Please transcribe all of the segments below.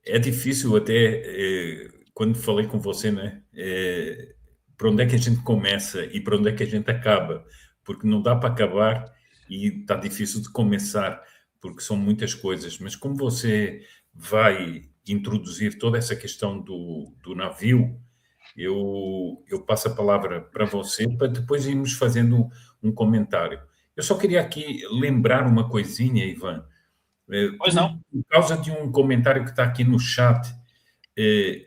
é difícil até, quando falei com você, né? Para onde é que a gente começa e para onde é que a gente acaba? Porque não dá para acabar e está difícil de começar, porque são muitas coisas. Mas como você vai introduzir toda essa questão do navio, eu passo a palavra para você, para depois irmos fazendo um comentário. Eu só queria aqui lembrar uma coisinha, Ivan. Pois não. Por causa de um comentário que está aqui no chat, eh,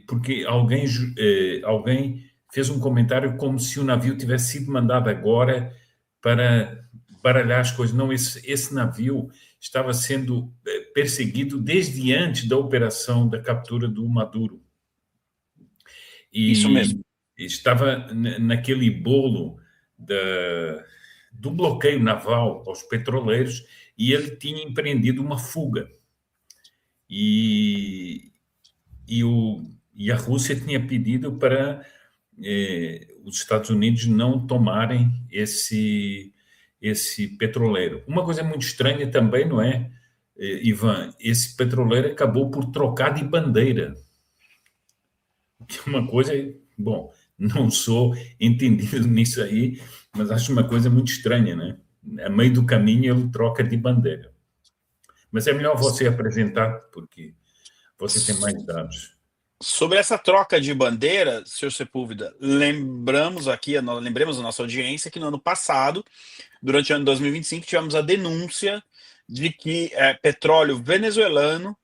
porque alguém fez um comentário como se o navio tivesse sido mandado agora para baralhar as coisas. Não, esse navio estava sendo perseguido desde antes da operação da captura do Maduro. Isso E mesmo. estava naquele bolo do bloqueio naval aos petroleiros e ele tinha empreendido uma fuga. E, e a Rússia tinha pedido para os Estados Unidos não tomarem esse petroleiro. Uma coisa muito estranha também, não é, Ivan? Esse petroleiro acabou por trocar de bandeira. Que é uma coisa, bom, não sou entendido nisso aí, mas acho uma coisa muito estranha, né? A meio do caminho ele troca de bandeira. Mas é melhor você apresentar, porque você tem mais dados. Sobre essa troca de bandeira, senhor Sepúlveda, lembremos a nossa audiência que no ano passado, durante o ano 2025, tivemos a denúncia de que petróleo venezuelano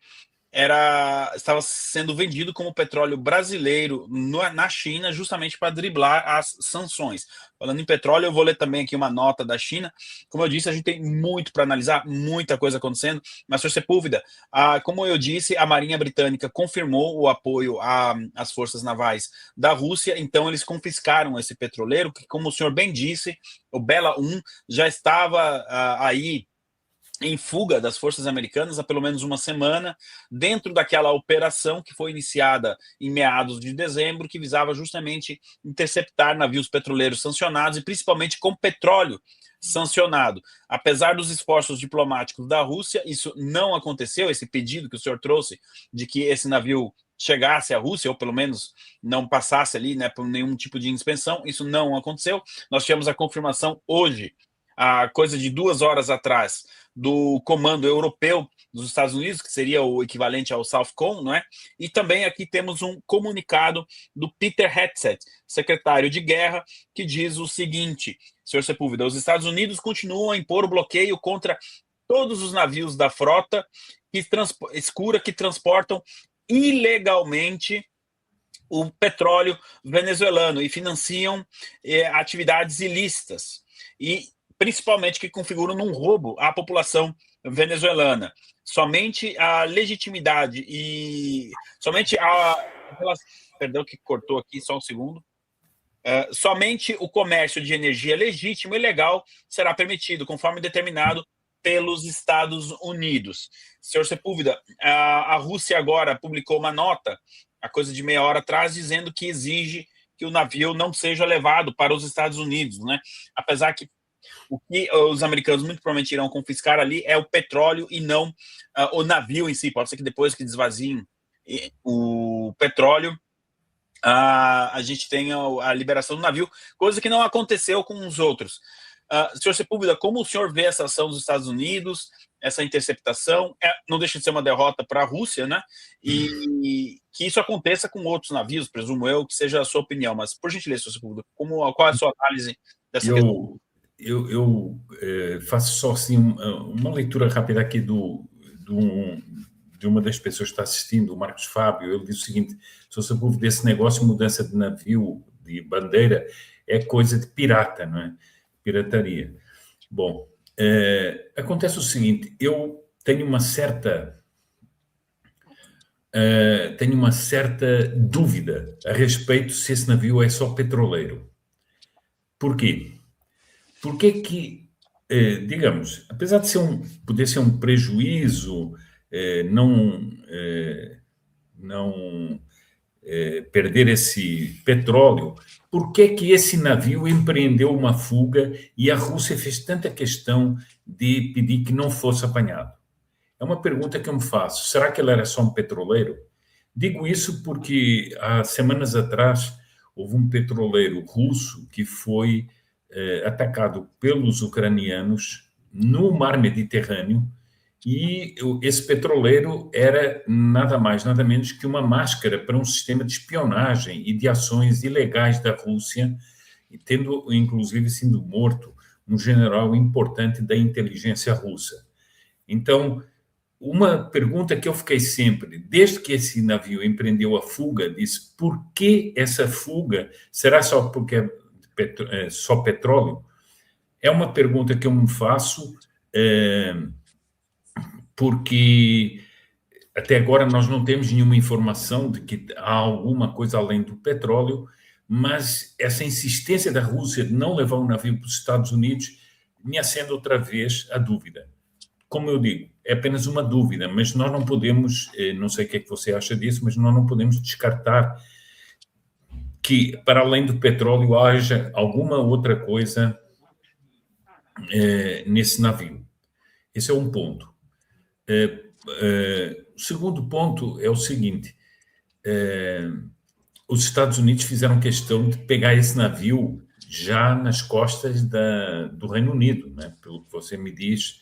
estava sendo vendido como petróleo brasileiro na China, justamente para driblar as sanções. Falando em petróleo, eu vou ler também aqui uma nota da China. Como eu disse, a gente tem muito para analisar, muita coisa acontecendo, mas, senhor Sepúlveda, como eu disse, a Marinha Britânica confirmou o apoio às forças navais da Rússia, então eles confiscaram esse petroleiro, que, como o senhor bem disse, o Bela 1 já estava aí em fuga das forças americanas há pelo menos uma semana, dentro daquela operação que foi iniciada em meados de dezembro, que visava justamente interceptar navios petroleiros sancionados e principalmente com petróleo sancionado. Apesar dos esforços diplomáticos da Rússia, isso não aconteceu, esse pedido que o senhor trouxe de que esse navio chegasse à Rússia, ou pelo menos não passasse ali, né, por nenhum tipo de inspeção, isso não aconteceu. Nós tivemos a confirmação hoje, a coisa de 2 horas atrás, do Comando Europeu dos Estados Unidos, que seria o equivalente ao Southcom, não é? E também aqui temos um comunicado do Peter Hegseth, secretário de Guerra, que diz o seguinte, senhor Sepúlveda, os Estados Unidos continuam a impor o bloqueio contra todos os navios da frota escura que transportam ilegalmente o petróleo venezuelano e financiam atividades ilícitas. E principalmente que configuram num roubo à população venezuelana. Somente a legitimidade e somente perdão que cortou aqui só um segundo. Somente o comércio de energia legítimo e legal será permitido, conforme determinado pelos Estados Unidos. Senhor Sepúlveda, a Rússia agora publicou uma nota, a coisa de meia hora atrás, dizendo que exige que o navio não seja levado para os Estados Unidos, né? Apesar que o que os americanos muito provavelmente irão confiscar ali é o petróleo e não o navio em si. Pode ser que depois que desvaziem o petróleo, a gente tenha a liberação do navio, coisa que não aconteceu com os outros. Senhor Sepúlveda, como o senhor vê essa ação dos Estados Unidos, essa interceptação? Não deixa de ser uma derrota para a Rússia, né? E que isso aconteça com outros navios, presumo eu, que seja a sua opinião. Mas, por gentileza, senhor Sepúlveda, qual é a sua análise dessa questão? Eu faço só assim uma leitura rápida aqui de uma das pessoas que está assistindo, o Marcos Fábio. Ele diz o seguinte: se você for desse negócio, mudança de navio, de bandeira, é coisa de pirata, não é? Pirataria. Bom, acontece o seguinte: eu tenho uma certa dúvida a respeito se esse navio é só petroleiro. Porquê? Porque é que, digamos, apesar de poder ser um prejuízo, não perder esse petróleo, por que é que esse navio empreendeu uma fuga e a Rússia fez tanta questão de pedir que não fosse apanhado? É uma pergunta que eu me faço. Será que ele era só um petroleiro? Digo isso porque há semanas atrás houve um petroleiro russo que foi atacado pelos ucranianos no mar Mediterrâneo e esse petroleiro era nada mais, nada menos que uma máscara para um sistema de espionagem e de ações ilegais da Rússia, tendo inclusive sido morto um general importante da inteligência russa. Então, uma pergunta que eu fiquei sempre, desde que esse navio empreendeu a fuga, disse: por que essa fuga? Será só porque é só petróleo? É uma pergunta que eu me faço, porque até agora nós não temos nenhuma informação de que há alguma coisa além do petróleo, mas essa insistência da Rússia de não levar o navio para os Estados Unidos me acende outra vez a dúvida. Como eu digo, é apenas uma dúvida, mas nós não podemos, não sei o que é que você acha disso, mas nós não podemos descartar que, para além do petróleo, haja alguma outra coisa nesse navio. Esse é um ponto. O segundo ponto é o seguinte: os Estados Unidos fizeram questão de pegar esse navio já nas costas do Reino Unido, né? Pelo que você me diz,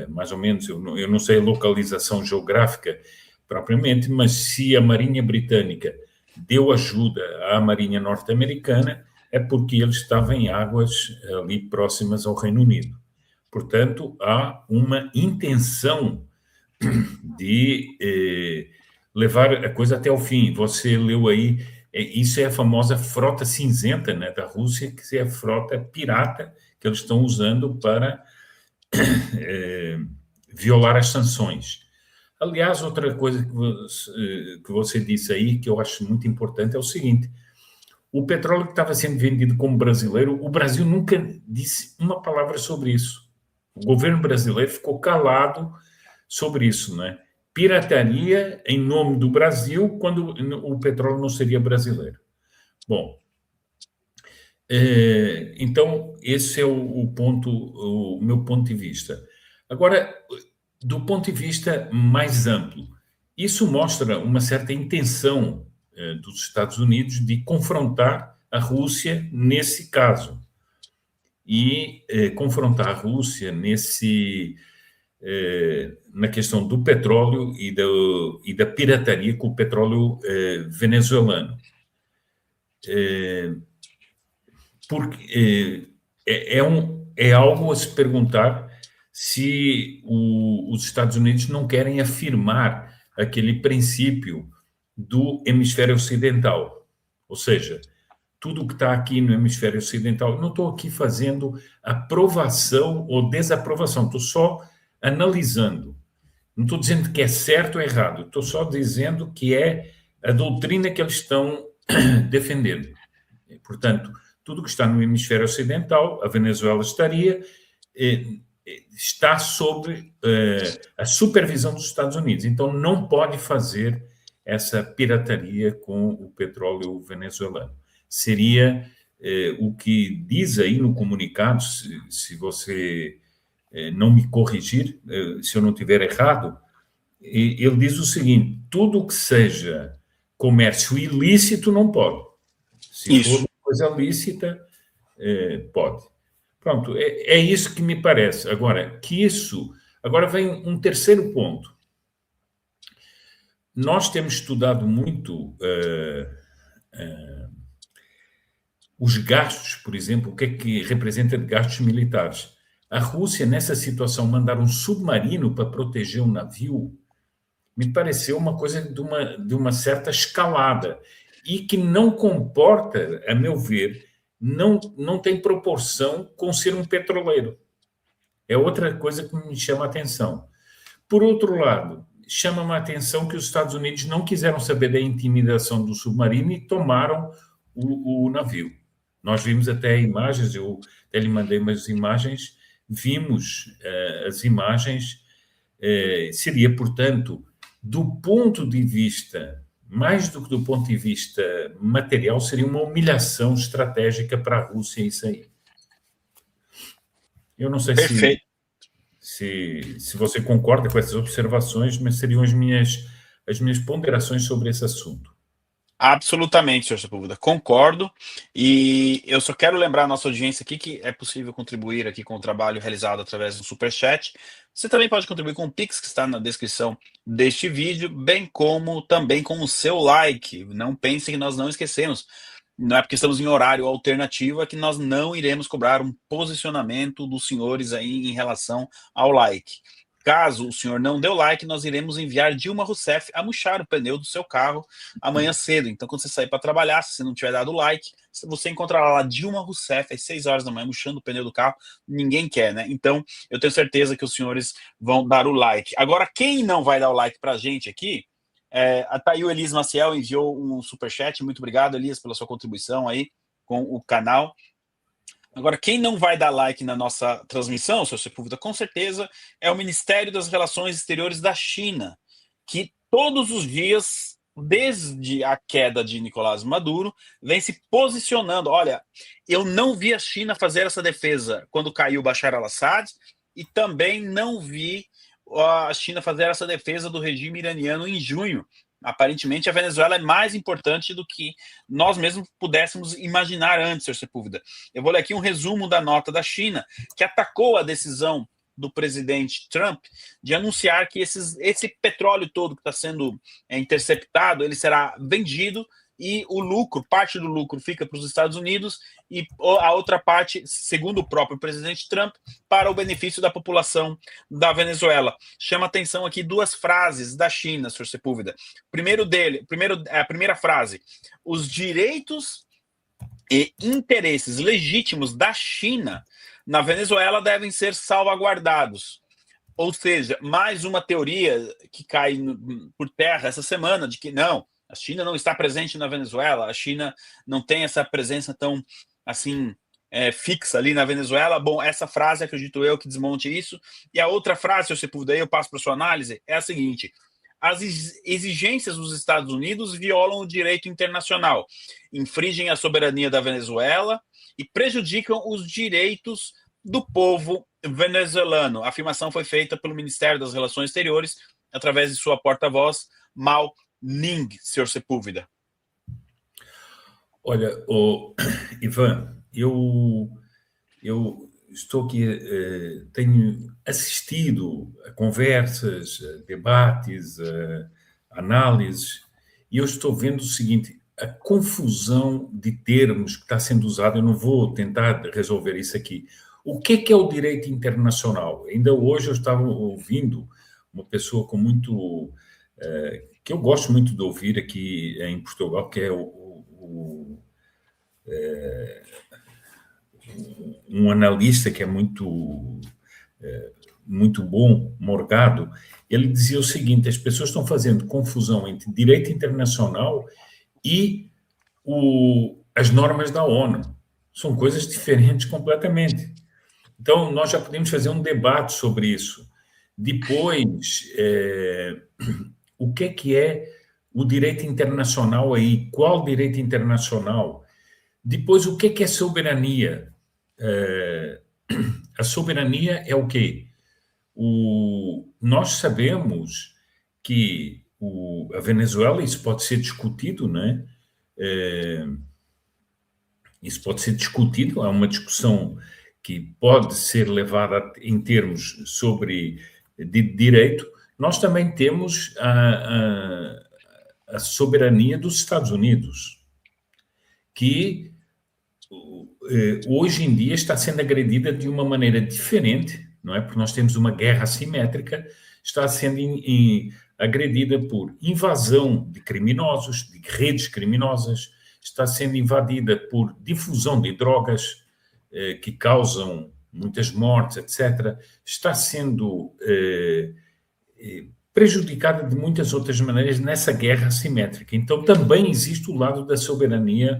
mais ou menos, eu não sei a localização geográfica propriamente, mas se a Marinha Britânica deu ajuda à Marinha Norte-Americana, é porque ele estava em águas ali próximas ao Reino Unido. Portanto, há uma intenção de levar a coisa até o fim. Você leu aí, isso é a famosa frota cinzenta, né, da Rússia, que é a frota pirata que eles estão usando para violar as sanções. Aliás, outra coisa que você disse aí, que eu acho muito importante, é o seguinte: o petróleo que estava sendo vendido como brasileiro, o Brasil nunca disse uma palavra sobre isso. O governo brasileiro ficou calado sobre isso, né? Pirataria em nome do Brasil, quando o petróleo não seria brasileiro. Bom, então esse é o ponto, o meu ponto de vista. Agora, do ponto de vista mais amplo, isso mostra uma certa intenção dos Estados Unidos de confrontar a Rússia nesse caso. E confrontar a Rússia na questão do petróleo e da pirataria com o petróleo venezuelano. Porque é algo a se perguntar se os Estados Unidos não querem afirmar aquele princípio do hemisfério ocidental. Ou seja, tudo o que está aqui no hemisfério ocidental, não estou aqui fazendo aprovação ou desaprovação, estou só analisando. Não estou dizendo que é certo ou errado, estou só dizendo que é a doutrina que eles estão defendendo. Portanto, tudo que está no hemisfério ocidental, a Venezuela está sob a supervisão dos Estados Unidos. Então, não pode fazer essa pirataria com o petróleo venezuelano. Seria o que diz aí no comunicado, se você não me corrigir, se eu não estiver errado, ele diz o seguinte: tudo que seja comércio ilícito não pode. Se for coisa lícita, pode. Pronto, é isso que me parece. Agora vem um terceiro ponto. Nós temos estudado muito os gastos, por exemplo, o que é que representa de gastos militares. A Rússia, nessa situação, mandar um submarino para proteger um navio, me pareceu uma coisa de uma certa escalada e que não comporta, a meu ver, não tem proporção com ser um petroleiro. É outra coisa que me chama a atenção. Por outro lado, chama-me a atenção que os Estados Unidos não quiseram saber da intimidação do submarino e tomaram o navio. Nós vimos até imagens, eu até lhe mandei umas imagens, vimos as imagens, seria, portanto, do ponto de vista, mais do que do ponto de vista material, seria uma humilhação estratégica para a Rússia isso aí. Eu não sei se você concorda com essas observações, mas seriam as minhas ponderações sobre esse assunto. Absolutamente, senhor Sepúlveda, concordo. E eu só quero lembrar a nossa audiência aqui que é possível contribuir aqui com o trabalho realizado através do Superchat. Você também pode contribuir com o Pix, que está na descrição deste vídeo, bem como também com o seu like. Não pense que nós não esquecemos. Não é porque estamos em horário alternativo é que nós não iremos cobrar um posicionamento dos senhores aí em relação ao like. Caso o senhor não dê o like, nós iremos enviar Dilma Rousseff a murchar o pneu do seu carro amanhã cedo. Então, quando você sair para trabalhar, se você não tiver dado like, você encontrará lá Dilma Rousseff às 6 horas da manhã murchando o pneu do carro. Ninguém quer, né? Então, eu tenho certeza que os senhores vão dar o like. Agora, quem não vai dar o like para a gente aqui, tá aí o Elias Maciel enviou um superchat. Muito obrigado, Elias, pela sua contribuição aí com o canal. Agora, quem não vai dar like na nossa transmissão, seu Sepúlveda, com certeza é o Ministério das Relações Exteriores da China, que todos os dias, desde a queda de Nicolás Maduro, vem se posicionando. Olha, eu não vi a China fazer essa defesa quando caiu Bashar al-Assad e também não vi a China fazer essa defesa do regime iraniano em junho. Aparentemente, a Venezuela é mais importante do que nós mesmos pudéssemos imaginar antes, Sr. Sepúlveda. Eu vou ler aqui um resumo da nota da China, que atacou a decisão do presidente Trump de anunciar que esse petróleo todo que está sendo interceptado, ele será vendido e o lucro, parte do lucro fica para os Estados Unidos e a outra parte, segundo o próprio presidente Trump, para o benefício da população da Venezuela. Chama atenção aqui duas frases da China, Sr. Sepúlveda. A primeira frase: os direitos e interesses legítimos da China na Venezuela devem ser salvaguardados. Ou seja, mais uma teoria que cai por terra essa semana de que não, a China não está presente na Venezuela, a China não tem essa presença tão assim fixa ali na Venezuela. Bom, essa frase, acredito eu, que desmonte isso. E a outra frase, se você puder, eu passo para sua análise, é a seguinte: as exigências dos Estados Unidos violam o direito internacional, infringem a soberania da Venezuela e prejudicam os direitos do povo venezuelano. A afirmação foi feita pelo Ministério das Relações Exteriores através de sua porta-voz, Mao Ning, Sr. Sepúlveda. Olha, Ivan, eu estou aqui, tenho assistido a conversas, a debates, a análises, e eu estou vendo o seguinte: a confusão de termos que está sendo usada. Eu não vou tentar resolver isso aqui. O que é o direito internacional? Ainda hoje eu estava ouvindo uma pessoa com muito... que eu gosto muito de ouvir aqui em Portugal, que é um analista que é muito bom, Morgado. Ele dizia o seguinte: as pessoas estão fazendo confusão entre direito internacional e as normas da ONU. São coisas diferentes completamente. Então, nós já podemos fazer um debate sobre isso. Depois, o que é o direito internacional aí? Qual direito internacional? Depois, o que é soberania? A soberania é o quê? Nós sabemos que a Venezuela, isso pode ser discutido, né? Isso pode ser discutido, há uma discussão que pode ser levada em termos sobre de direito. Nós também temos a soberania dos Estados Unidos, que hoje em dia está sendo agredida de uma maneira diferente, não é? Porque nós temos uma guerra assimétrica, está sendo agredida por invasão de criminosos, de redes criminosas, está sendo invadida por difusão de drogas que causam muitas mortes, etc. Está sendo prejudicada de muitas outras maneiras nessa guerra assimétrica. Então, também existe o lado da soberania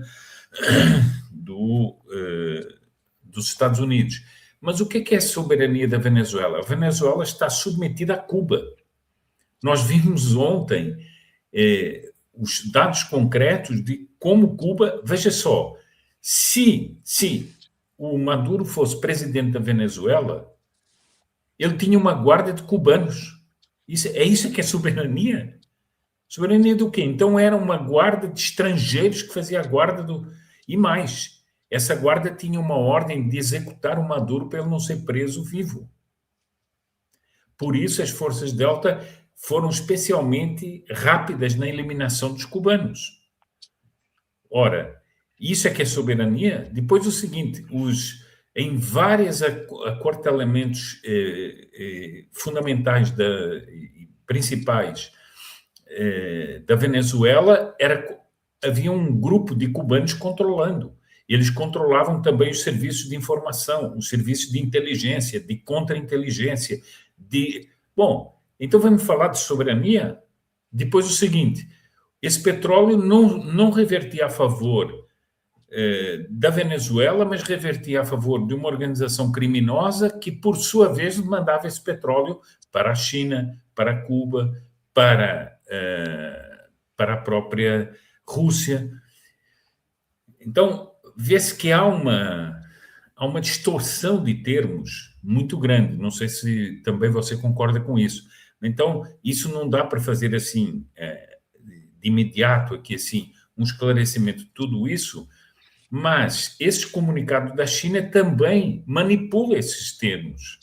dos Estados Unidos. Mas o que é a soberania da Venezuela? A Venezuela está submetida a Cuba. Nós vimos ontem os dados concretos de como Cuba... Veja só, se o Maduro fosse presidente da Venezuela, Ele tinha uma guarda de cubanos. Isso que é soberania? Soberania do quê? Então era uma guarda de estrangeiros que fazia a guarda do... E mais, essa guarda tinha uma ordem de executar o Maduro para ele não ser preso vivo. Por isso as forças Delta foram especialmente rápidas na eliminação dos cubanos. Ora, isso é que é soberania? Depois o seguinte, em vários acortalamentos fundamentais, principais da Venezuela, havia um grupo de cubanos controlando. Eles controlavam também os serviços de informação, os serviços de inteligência, de contra-inteligência. Bom, então vamos falar de soberania? Depois o seguinte, esse petróleo não revertia a favor da Venezuela, mas revertia a favor de uma organização criminosa que, por sua vez, mandava esse petróleo para a China, para Cuba, para a própria Rússia. Então, vê-se que há uma distorção de termos muito grande. Não sei se também você concorda com isso. Então, isso não dá para fazer assim, de imediato, aqui assim, um esclarecimento de tudo isso, mas esse comunicado da China também manipula esses termos.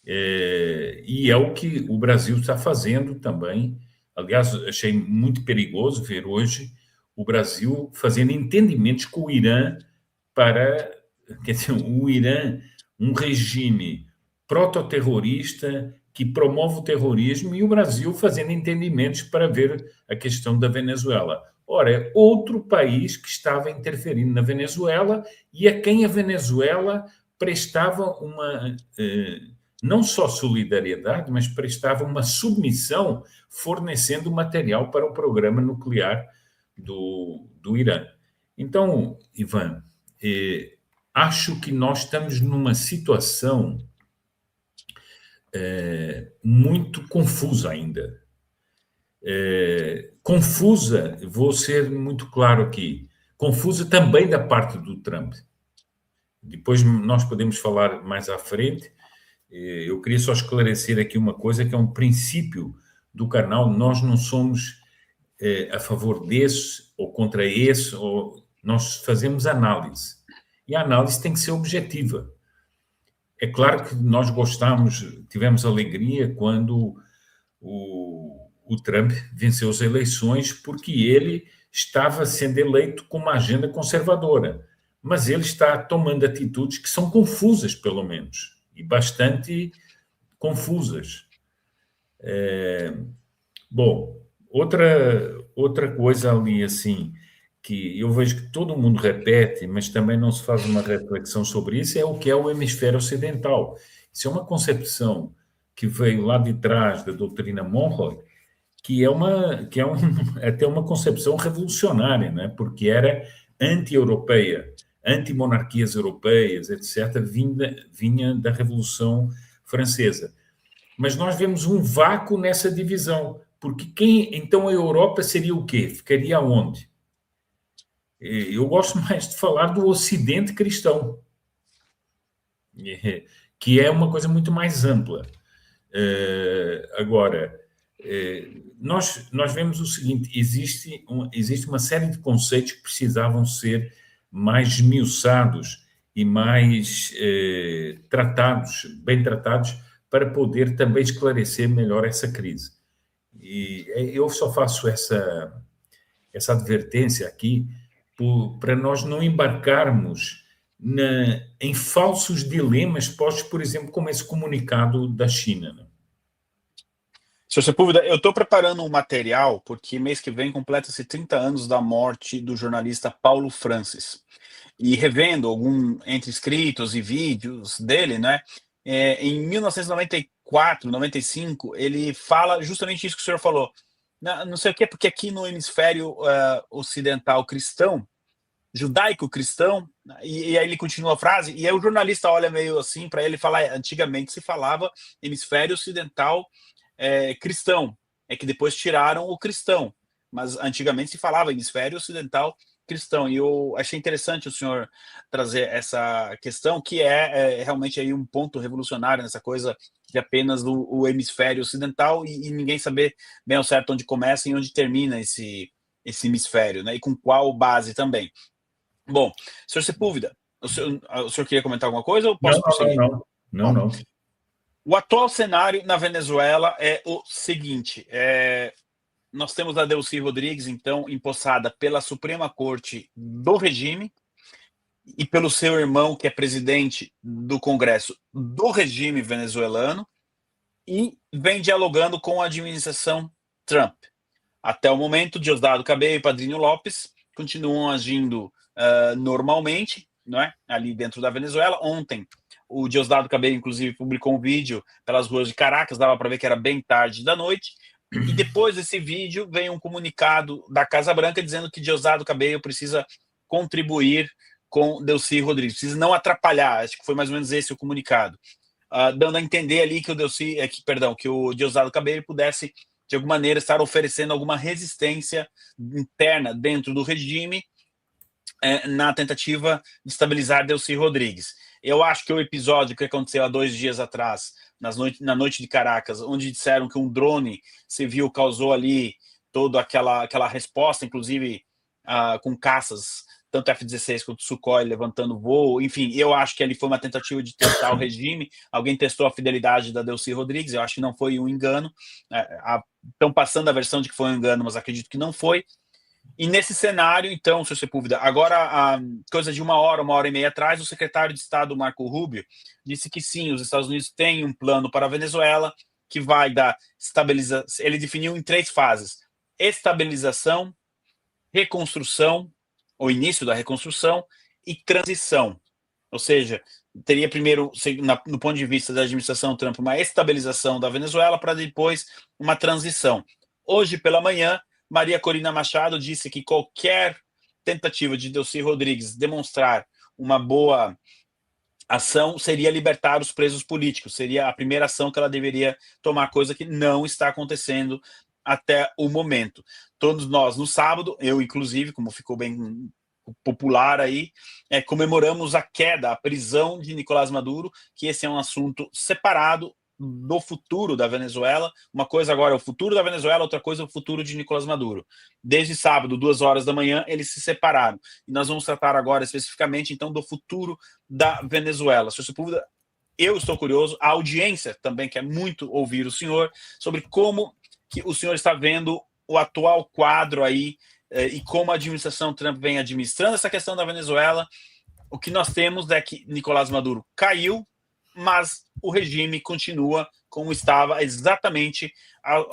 E é o que o Brasil está fazendo também. Aliás, achei muito perigoso ver hoje o Brasil fazendo entendimentos com o Irã para... Quer dizer, o Irã, um regime prototerrorista que promove o terrorismo, e o Brasil fazendo entendimentos para ver a questão da Venezuela. Ora, é outro país que estava interferindo na Venezuela e a quem a Venezuela prestava uma... não só solidariedade, mas prestava uma submissão, fornecendo material para o programa nuclear do Irã. Então, Ivan, acho que nós estamos numa situação muito confusa ainda. Confusa, vou ser muito claro aqui, confusa também da parte do Trump. Depois nós podemos falar mais à frente. Eu queria só esclarecer aqui uma coisa, que é um princípio do canal. Nós não somos a favor desse ou contra esse, nós fazemos análise. E a análise tem que ser objetiva. É claro que nós tivemos alegria quando o Trump venceu as eleições, porque ele estava sendo eleito com uma agenda conservadora. Mas ele está tomando atitudes que são confusas, pelo menos, e bastante confusas. Bom, outra coisa ali, assim, que eu vejo que todo mundo repete, mas também não se faz uma reflexão sobre isso, é o que é o hemisfério ocidental. Isso é uma concepção que veio lá de trás da doutrina Monroe, que é até uma concepção revolucionária, né? Porque era anti-europeia, anti-monarquias europeias, etc., vinha da Revolução Francesa. Mas nós vemos um vácuo nessa divisão, porque então a Europa seria o quê? Ficaria onde? Eu gosto mais de falar do Ocidente cristão, que é uma coisa muito mais ampla. Agora, nós vemos o seguinte: existe uma série de conceitos que precisavam ser mais esmiuçados e mais bem tratados, para poder também esclarecer melhor essa crise. E eu só faço essa advertência aqui para nós não embarcarmos em falsos dilemas postos, por exemplo, como esse comunicado da China, né? Sr. Sepúlveda, eu estou preparando um material, porque mês que vem completa-se 30 anos da morte do jornalista Paulo Francis. E revendo entre escritos e vídeos dele, né? Em 1994, 95, ele fala justamente isso que o senhor falou. Não sei o quê, porque aqui no hemisfério ocidental cristão, judaico-cristão, e aí ele continua a frase, e aí o jornalista olha meio assim para ele e fala: antigamente se falava hemisfério ocidental cristão, é que depois tiraram o cristão, mas antigamente se falava hemisfério ocidental cristão. E eu achei interessante o senhor trazer essa questão, que é realmente aí um ponto revolucionário nessa coisa de apenas o hemisfério ocidental e ninguém saber bem ao certo onde começa e onde termina esse hemisfério, né? E com qual base também. Bom, senhor Sepúlveda, o senhor queria comentar alguma coisa ou posso prosseguir? Não. O atual cenário na Venezuela é o seguinte: nós temos a Delcy Rodrigues, então, empossada pela Suprema Corte do regime e pelo seu irmão, que é presidente do Congresso do regime venezuelano, e vem dialogando com a administração Trump. Até o momento, Diosdado Cabello e Padrinho Lopes continuam agindo normalmente, não é? Ali dentro da Venezuela. Ontem, o Diosdado Cabello, inclusive, publicou um vídeo pelas ruas de Caracas, dava para ver que era bem tarde da noite, e depois desse vídeo vem um comunicado da Casa Branca dizendo que Diosdado Cabello precisa contribuir com Delcy Rodrigues, precisa não atrapalhar, acho que foi mais ou menos esse o comunicado, dando a entender ali que que o Diosdado Cabello pudesse, de alguma maneira, estar oferecendo alguma resistência interna dentro do regime na tentativa de estabilizar Delcy Rodrigues. Eu acho que o episódio que aconteceu há 2 dias atrás, na noite de Caracas, onde disseram que um drone civil causou ali toda aquela resposta, inclusive com caças, tanto F-16 quanto Sukhoi levantando voo, enfim, eu acho que ali foi uma tentativa de testar o regime, alguém testou a fidelidade da Delcy Rodrigues, eu acho que não foi um engano, estão passando a versão de que foi um engano, mas acredito que não foi. E nesse cenário, então, senhor Sepúlveda, agora, coisa de uma hora e meia atrás, o secretário de Estado, Marco Rubio, disse que sim, os Estados Unidos têm um plano para a Venezuela que vai dar estabilização. Ele definiu em 3 fases: estabilização, reconstrução, o início da reconstrução e transição. Ou seja, teria primeiro, no ponto de vista da administração Trump, uma estabilização da Venezuela para depois uma transição. Hoje pela manhã, Maria Corina Machado disse que qualquer tentativa de Delcy Rodrigues demonstrar uma boa ação seria libertar os presos políticos, seria a primeira ação que ela deveria tomar, coisa que não está acontecendo até o momento. Todos nós, no sábado, eu inclusive, como ficou bem popular aí, comemoramos a queda, a prisão de Nicolás Maduro, que esse é um assunto separado do futuro da Venezuela. Uma coisa agora é o futuro da Venezuela, outra coisa é o futuro de Nicolás Maduro. Desde sábado, 2 horas da manhã, eles se separaram. E nós vamos tratar agora especificamente, então, do futuro da Venezuela. Sr. Sepúlveda, eu estou curioso, a audiência também quer muito ouvir o senhor sobre como que o senhor está vendo o atual quadro aí e como a administração Trump vem administrando essa questão da Venezuela. O que nós temos é que Nicolás Maduro caiu, mas o regime continua como estava exatamente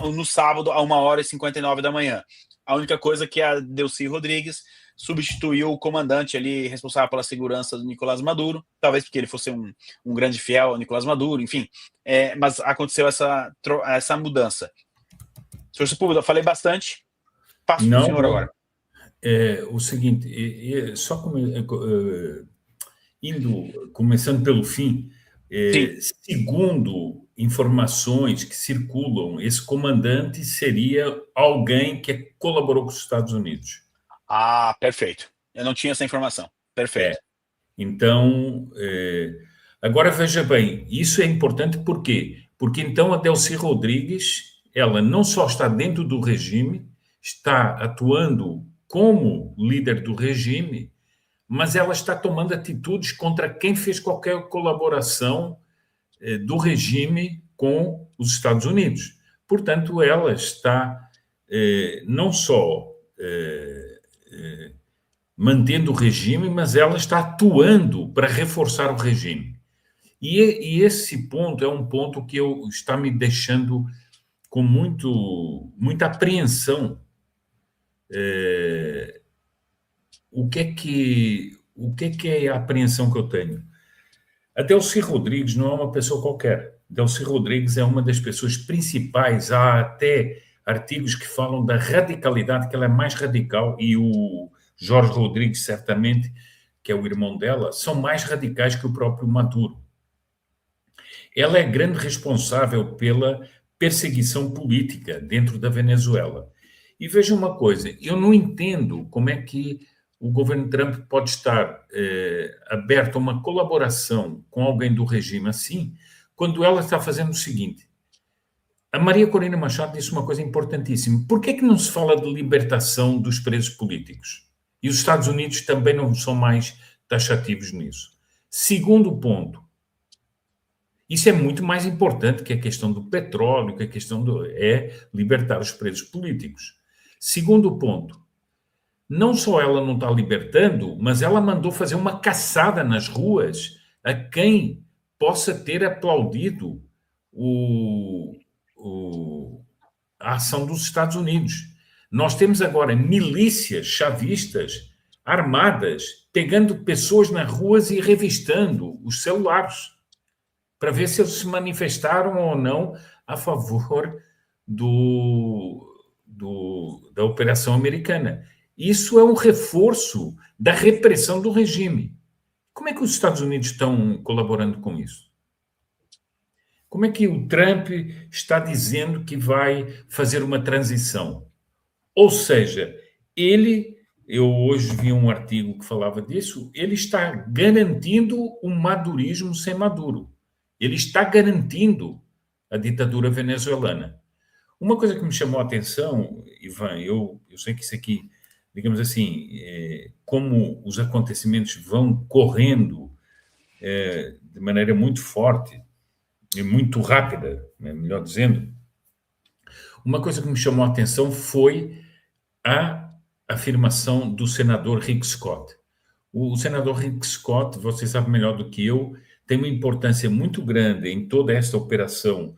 no sábado, a 1h59 da manhã. A única coisa que a Delcy Rodrigues substituiu o comandante ali responsável pela segurança do Nicolás Maduro, talvez porque ele fosse um grande fiel ao Nicolás Maduro, enfim. Mas aconteceu essa mudança. Senhor Sepúlveda, eu falei bastante. Passo para o senhor agora. O seguinte, começando pelo fim, segundo informações que circulam, esse comandante seria alguém que colaborou com os Estados Unidos. Ah, perfeito. Eu não tinha essa informação. Perfeito. Então, agora veja bem, isso é importante por quê? Porque então a Delcy Rodrigues, ela não só está dentro do regime, está atuando como líder do regime, mas ela está tomando atitudes contra quem fez qualquer colaboração do regime com os Estados Unidos. Portanto, ela está não só mantendo o regime, mas ela está atuando para reforçar o regime. E esse ponto é um ponto que está me deixando com muita apreensão. O que é a apreensão que eu tenho? A Delcy Rodrigues não é uma pessoa qualquer. Delcy Rodrigues é uma das pessoas principais. Há até artigos que falam da radicalidade, que ela é mais radical, e o Jorge Rodrigues, certamente, que é o irmão dela, são mais radicais que o próprio Maduro. Ela é grande responsável pela perseguição política dentro da Venezuela. E veja uma coisa, eu não entendo como é que o governo Trump pode estar aberto a uma colaboração com alguém do regime assim, quando ela está fazendo o seguinte. A Maria Corina Machado disse uma coisa importantíssima. Por que é que não se fala de libertação dos presos políticos? E os Estados Unidos também não são mais taxativos nisso. Segundo ponto, isso é muito mais importante que a questão do petróleo, que a questão é libertar os presos políticos. Segundo ponto, não só ela não está libertando, mas ela mandou fazer uma caçada nas ruas a quem possa ter aplaudido a ação dos Estados Unidos. Nós temos agora milícias chavistas armadas pegando pessoas nas ruas e revistando os celulares para ver se eles se manifestaram ou não a favor da operação americana. Isso é um reforço da repressão do regime. Como é que os Estados Unidos estão colaborando com isso? Como é que o Trump está dizendo que vai fazer uma transição? Ou seja, eu hoje vi um artigo que falava disso, ele está garantindo um madurismo sem Maduro. Ele está garantindo a ditadura venezuelana. Uma coisa que me chamou a atenção, Ivan, eu sei que isso aqui, digamos assim, como os acontecimentos vão correndo de maneira muito forte e muito rápida, melhor dizendo, uma coisa que me chamou a atenção foi a afirmação do senador Rick Scott. O senador Rick Scott, você sabe melhor do que eu, tem uma importância muito grande em toda esta operação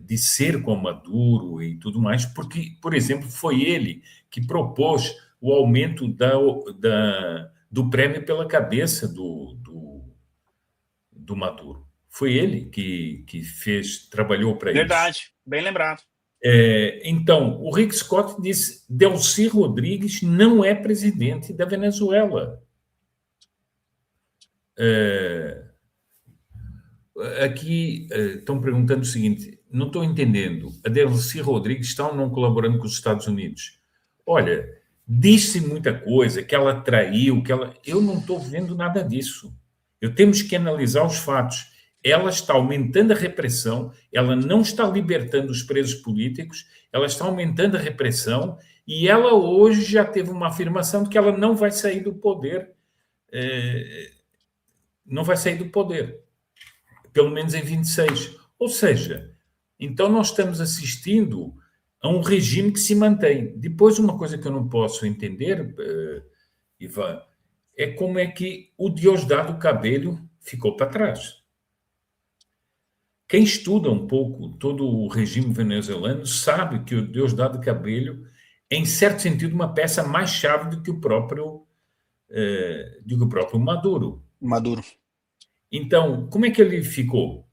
de cerco ao Maduro e tudo mais, porque, por exemplo, foi ele que propôs o aumento do prêmio pela cabeça do Maduro. Foi ele que trabalhou para isso. Verdade, bem lembrado. Então, o Rick Scott disse: Delcy Rodrigues não é presidente da Venezuela. Aqui estão perguntando o seguinte: não estou entendendo, a Delcy Rodrigues está ou não colaborando com os Estados Unidos? Olha, disse muita coisa, que ela traiu, eu não estou vendo nada disso. Temos que analisar os fatos. Ela está aumentando a repressão, ela não está libertando os presos políticos, ela está aumentando a repressão e ela hoje já teve uma afirmação de que ela não vai sair do poder. Não vai sair do poder, pelo menos em 26. Ou seja, então nós estamos assistindo a um regime que se mantém. Depois, uma coisa que eu não posso entender, Ivan, é como é que o Diosdado Cabello ficou para trás. Quem estuda um pouco todo o regime venezuelano sabe que o Diosdado Cabello é, em certo sentido, uma peça mais chave do que o próprio Maduro. Então, como é que ele ficou?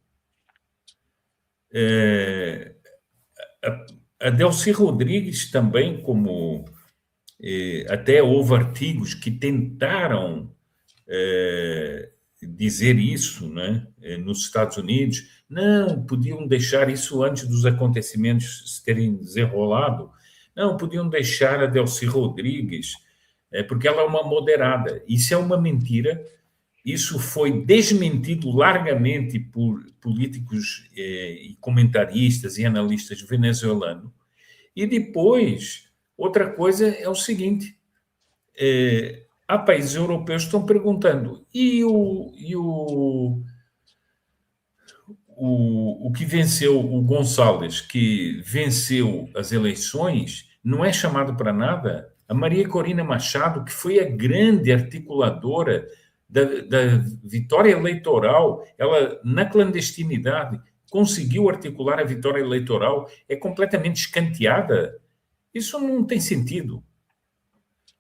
A Delcy Rodrigues também, como até houve artigos que tentaram dizer isso, né, nos Estados Unidos, não podiam deixar isso antes dos acontecimentos se terem desenrolado, não podiam deixar a Delcy Rodrigues, porque ela é uma moderada. Isso é uma mentira, isso foi desmentido largamente por políticos e comentaristas e analistas venezuelanos. E depois, outra coisa é o seguinte, há países europeus que estão perguntando, e o que venceu, o Gonçalves, que venceu as eleições, não é chamado para nada? A Maria Corina Machado, que foi a grande articuladora da vitória eleitoral, ela, na clandestinidade, conseguiu articular a vitória eleitoral, é completamente escanteada. Isso não tem sentido.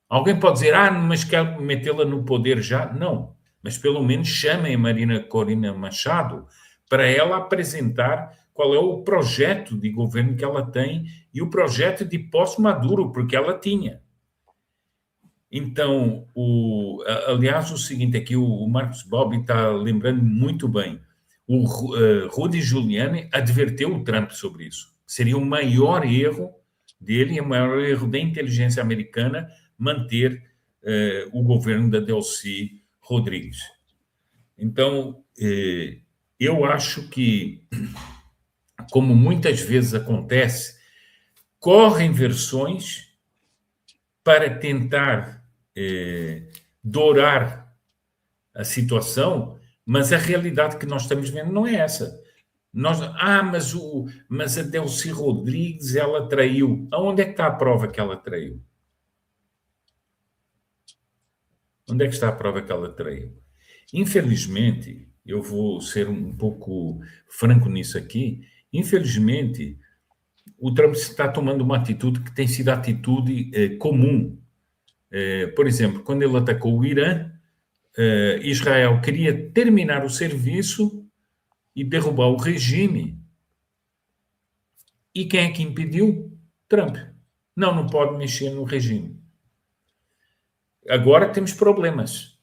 Alguém pode dizer, mas quer metê-la no poder já? Não, mas pelo menos chamem a Maria Corina Machado para ela apresentar qual é o projeto de governo que ela tem e o projeto de pós-Maduro, porque ela tinha. Então, aliás, o seguinte, aqui o Marcos Bob está lembrando muito bem, o Rudy Giuliani adverteu o Trump sobre isso. Seria o maior erro dele, o maior erro da inteligência americana manter o governo da Delcy Rodrigues. Então, eu acho que, como muitas vezes acontece, correm versões para tentar dourar a situação, mas a realidade que nós estamos vendo não é essa. Mas a Delcy Rodrigues, ela traiu. Aonde é que está a prova que ela traiu? Onde é que está a prova que ela traiu? Infelizmente, eu vou ser um pouco franco nisso aqui, infelizmente, o Trump está tomando uma atitude que tem sido a atitude comum. Por exemplo, quando ele atacou o Irã, Israel queria terminar o serviço e derrubar o regime. E quem é que impediu? Trump. Não pode mexer no regime. Agora temos problemas.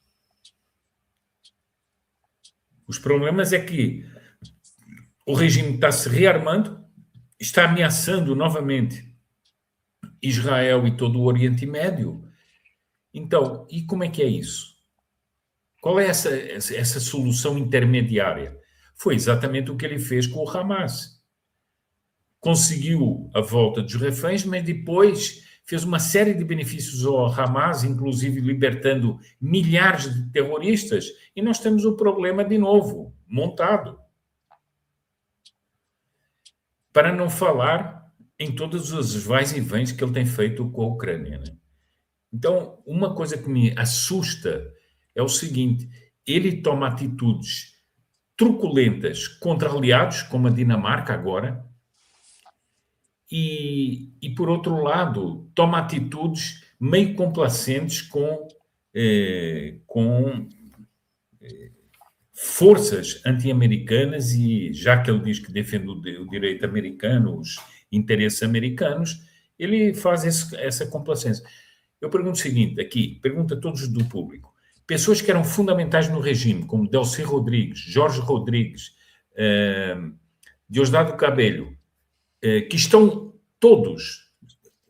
Os problemas é que o regime está se rearmando, está ameaçando novamente Israel e todo o Oriente Médio. Então, e como é que é isso? Qual é essa solução intermediária? Foi exatamente o que ele fez com o Hamas. Conseguiu a volta dos reféns, mas depois fez uma série de benefícios ao Hamas, inclusive libertando milhares de terroristas, e nós temos o problema de novo, montado. Para não falar em todos os vais e vens que ele tem feito com a Ucrânia, né? Então, uma coisa que me assusta é o seguinte: ele toma atitudes truculentas contra aliados, como a Dinamarca agora, e por outro lado, toma atitudes meio complacentes com forças anti-americanas, e já que ele diz que defende o direito americano, os interesses americanos, ele faz essa complacência. Eu pergunto o seguinte aqui, pergunto a todos do público: pessoas que eram fundamentais no regime, como Delcy Rodrigues, Jorge Rodrigues, Diosdado Cabello, que estão todos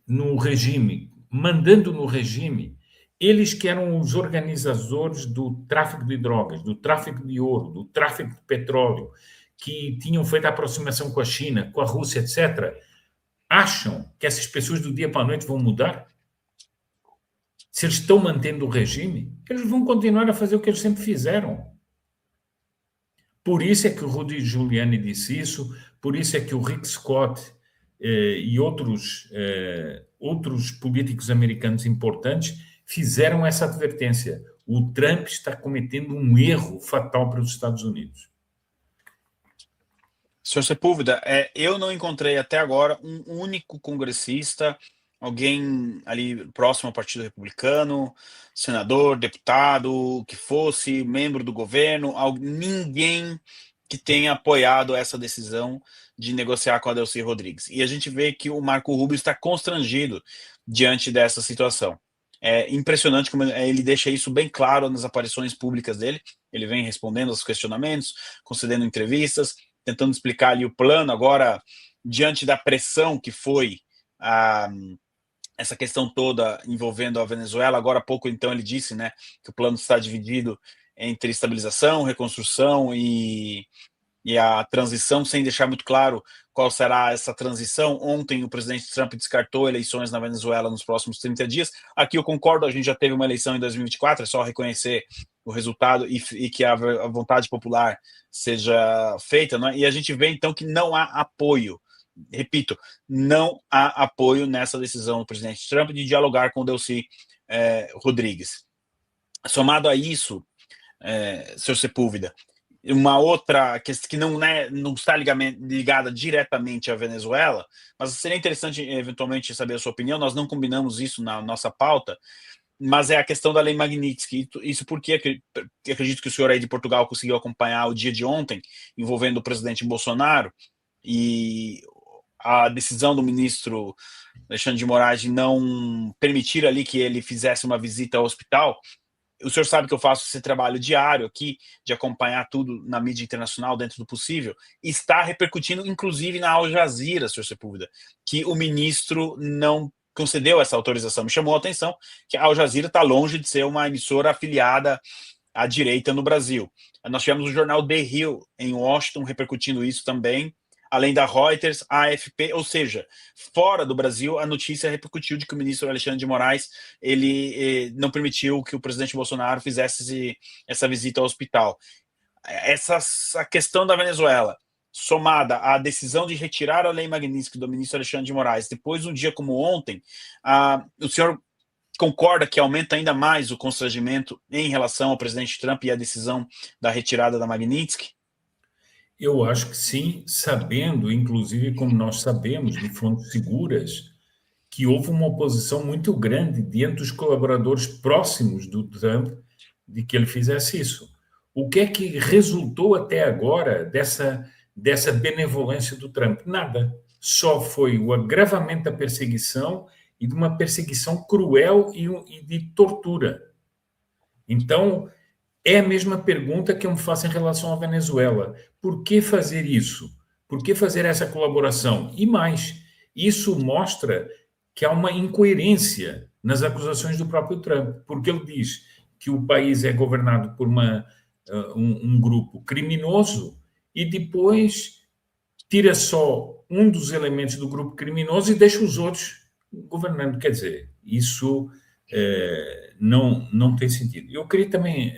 no regime, mandando no regime, eles que eram os organizadores do tráfico de drogas, do tráfico de ouro, do tráfico de petróleo, que tinham feito a aproximação com a China, com a Rússia, etc., acham que essas pessoas do dia para a noite vão mudar? Se eles estão mantendo o regime, eles vão continuar a fazer o que eles sempre fizeram. Por isso é que o Rudy Giuliani disse isso, por isso é que o Rick Scott e outros políticos americanos importantes fizeram essa advertência. O Trump está cometendo um erro fatal para os Estados Unidos. Senhor Sepúlveda, eu não encontrei até agora um único congressista, alguém ali próximo ao Partido Republicano, senador, deputado, que fosse membro do governo, ninguém que tenha apoiado essa decisão de negociar com a Delcy Rodrigues. E a gente vê que o Marco Rubio está constrangido diante dessa situação. É impressionante como ele deixa isso bem claro nas aparições públicas dele. Ele vem respondendo aos questionamentos, concedendo entrevistas, tentando explicar ali o plano. Agora, diante da pressão que foi essa questão toda envolvendo a Venezuela, agora há pouco então ele disse, né, que o plano está dividido entre estabilização, reconstrução e a transição, sem deixar muito claro qual será essa transição. Ontem o presidente Trump descartou eleições na Venezuela nos próximos 30 dias. Aqui eu concordo, a gente já teve uma eleição em 2024, é só reconhecer o resultado e que a vontade popular seja feita, não é? E a gente vê então que não há apoio, repito, não há apoio nessa decisão do presidente Trump de dialogar com o Delcy Rodrigues. Somado a isso, Sr. Sepúlveda, uma outra questão que não está ligada diretamente à Venezuela, mas seria interessante eventualmente saber a sua opinião. Nós não combinamos isso na nossa pauta, mas é a questão da Lei Magnitsky. Isso porque acredito que o senhor aí de Portugal conseguiu acompanhar o dia de ontem, envolvendo o presidente Bolsonaro, e a decisão do ministro Alexandre de Moraes de não permitir ali que ele fizesse uma visita ao hospital. O senhor sabe que eu faço esse trabalho diário aqui, de acompanhar tudo na mídia internacional dentro do possível, e está repercutindo, inclusive, na Al Jazeera, senhor Sepúlveda, que o ministro não concedeu essa autorização. Me chamou a atenção que a Al Jazeera está longe de ser uma emissora afiliada à direita no Brasil. Nós tivemos o jornal The Hill, em Washington, repercutindo isso também, além da Reuters, a AFP, ou seja, fora do Brasil, a notícia repercutiu de que o ministro Alexandre de Moraes ele não permitiu que o presidente Bolsonaro fizesse essa visita ao hospital. Essa questão da Venezuela, somada à decisão de retirar a lei Magnitsky do ministro Alexandre de Moraes, depois de um dia como ontem, o senhor concorda que aumenta ainda mais o constrangimento em relação ao presidente Trump e a decisão da retirada da Magnitsky? Eu acho que sim, sabendo, inclusive, como nós sabemos, de fontes seguras, que houve uma oposição muito grande dentro dos colaboradores próximos do Trump de que ele fizesse isso. O que é que resultou até agora dessa benevolência do Trump? Nada. Só foi o agravamento da perseguição e de uma perseguição cruel e de tortura. Então, é a mesma pergunta que eu me faço em relação à Venezuela. Por que fazer isso? Por que fazer essa colaboração? E mais, isso mostra que há uma incoerência nas acusações do próprio Trump, porque ele diz que o país é governado por um grupo criminoso e depois tira só um dos elementos do grupo criminoso e deixa os outros governando. Quer dizer, isso não tem sentido. Eu queria também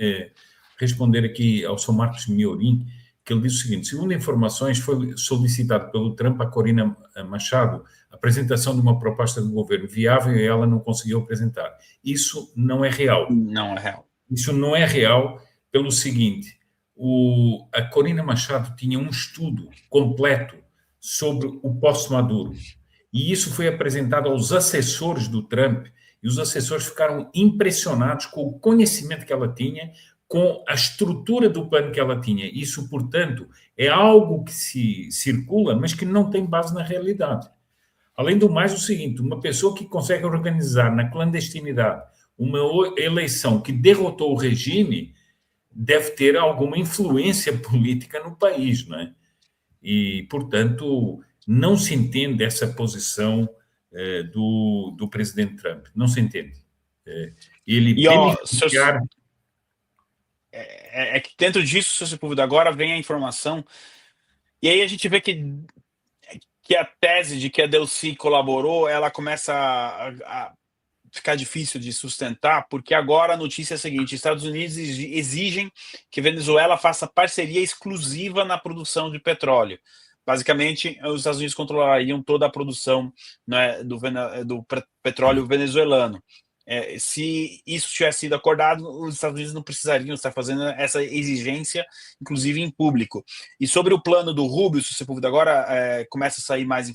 responder aqui ao Sr. Marcos Miorim, que ele diz o seguinte: segundo informações, foi solicitado pelo Trump a Corina Machado a apresentação de uma proposta do governo viável e ela não conseguiu apresentar. Isso não é real. Não é real. Isso não é real pelo seguinte: a Corina Machado tinha um estudo completo sobre o pós-Maduro e isso foi apresentado aos assessores do Trump e os assessores ficaram impressionados com o conhecimento que ela tinha, com a estrutura do plano que ela tinha. Isso, portanto, é algo que se circula, mas que não tem base na realidade. Além do mais, o seguinte: uma pessoa que consegue organizar na clandestinidade uma eleição que derrotou o regime deve ter alguma influência política no país, não é? E, portanto, não se entende essa posição do presidente Trump. Não se entende. Ele beneficiar... É que dentro disso, Sr. Sepúlveda, agora vem a informação, e aí a gente vê que a tese de que a Delcy colaborou, ela começa a ficar difícil de sustentar, porque agora a notícia é a seguinte: Estados Unidos exigem que Venezuela faça parceria exclusiva na produção de petróleo. Basicamente, os Estados Unidos controlariam toda a produção, né, do petróleo venezuelano. Se isso tivesse sido acordado, os Estados Unidos não precisariam estar fazendo essa exigência, inclusive em público. E sobre o plano do Rubio, se você puder agora, começam a sair mais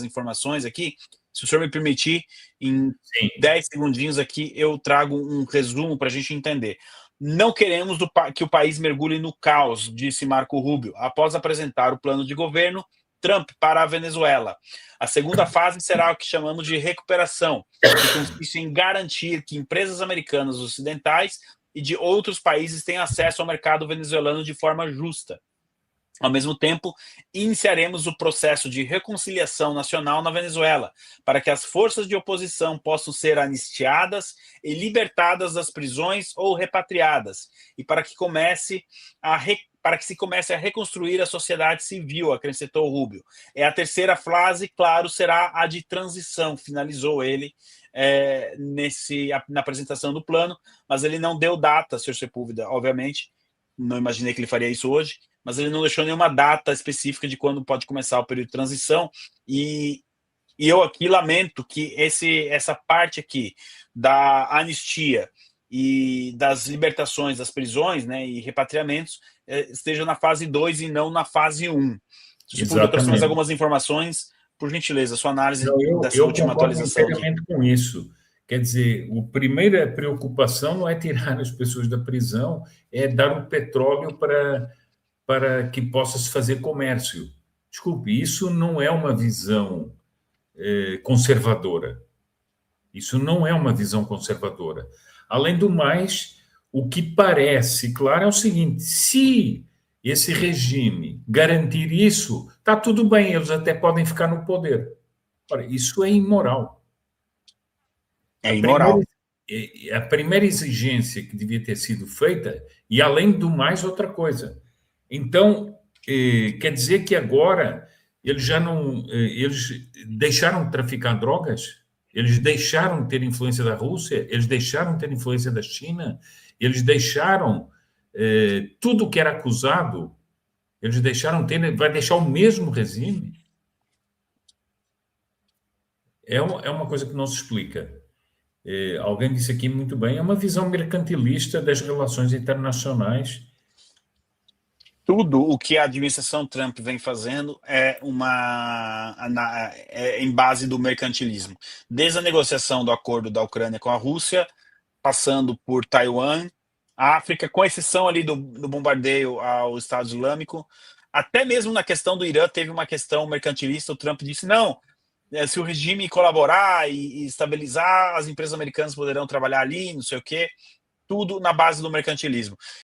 informações aqui. Se o senhor me permitir, em 10 segundinhos aqui, eu trago um resumo para a gente entender. Não queremos que o país mergulhe no caos, disse Marco Rubio, após apresentar o plano de governo Trump para a Venezuela. A segunda fase será o que chamamos de recuperação, que consiste em garantir que empresas americanas ocidentais e de outros países tenham acesso ao mercado venezuelano de forma justa. Ao mesmo tempo, iniciaremos o processo de reconciliação nacional na Venezuela, para que as forças de oposição possam ser anistiadas e libertadas das prisões ou repatriadas, e para que se comece a reconstruir a sociedade civil, acrescentou Rubio. A terceira fase, claro, será a de transição, finalizou ele na apresentação do plano, mas ele não deu data, Sr. Sepúlveda, obviamente, não imaginei que ele faria isso hoje, mas ele não deixou nenhuma data específica de quando pode começar o período de transição, e eu aqui lamento que essa parte aqui da anistia e das libertações das prisões, né, e repatriamentos esteja na fase 2 e não na fase 1. Se você puder trouxer mais algumas informações, por gentileza, sua análise dessa última atualização. Eu concordo inteiramente com isso. Quer dizer, a primeira preocupação não é tirar as pessoas da prisão, é dar o petróleo para que possa se fazer comércio. Desculpe, isso não é uma visão conservadora. Isso não é uma visão conservadora. Além do mais, o que parece claro é o seguinte: se esse regime garantir isso, está tudo bem, eles até podem ficar no poder. Ora, isso é imoral. É imoral. A primeira exigência que devia ter sido feita, e além do mais, outra coisa. Então, quer dizer que agora eles já não. Eles deixaram de traficar drogas, eles deixaram de ter influência da Rússia, eles deixaram de ter influência da China, eles deixaram tudo o que era acusado, eles deixaram de ter, vai deixar o mesmo regime. É uma coisa que não se explica. Alguém disse aqui muito bem, é uma visão mercantilista das relações internacionais. Tudo o que a administração Trump vem fazendo é em base do mercantilismo. Desde a negociação do acordo da Ucrânia com a Rússia, passando por Taiwan, África, com exceção ali do bombardeio ao Estado Islâmico, até mesmo na questão do Irã teve uma questão mercantilista. O Trump disse, não, se o regime colaborar e estabilizar, as empresas americanas poderão trabalhar ali, não sei o quê. Tudo na base do mercantilismo.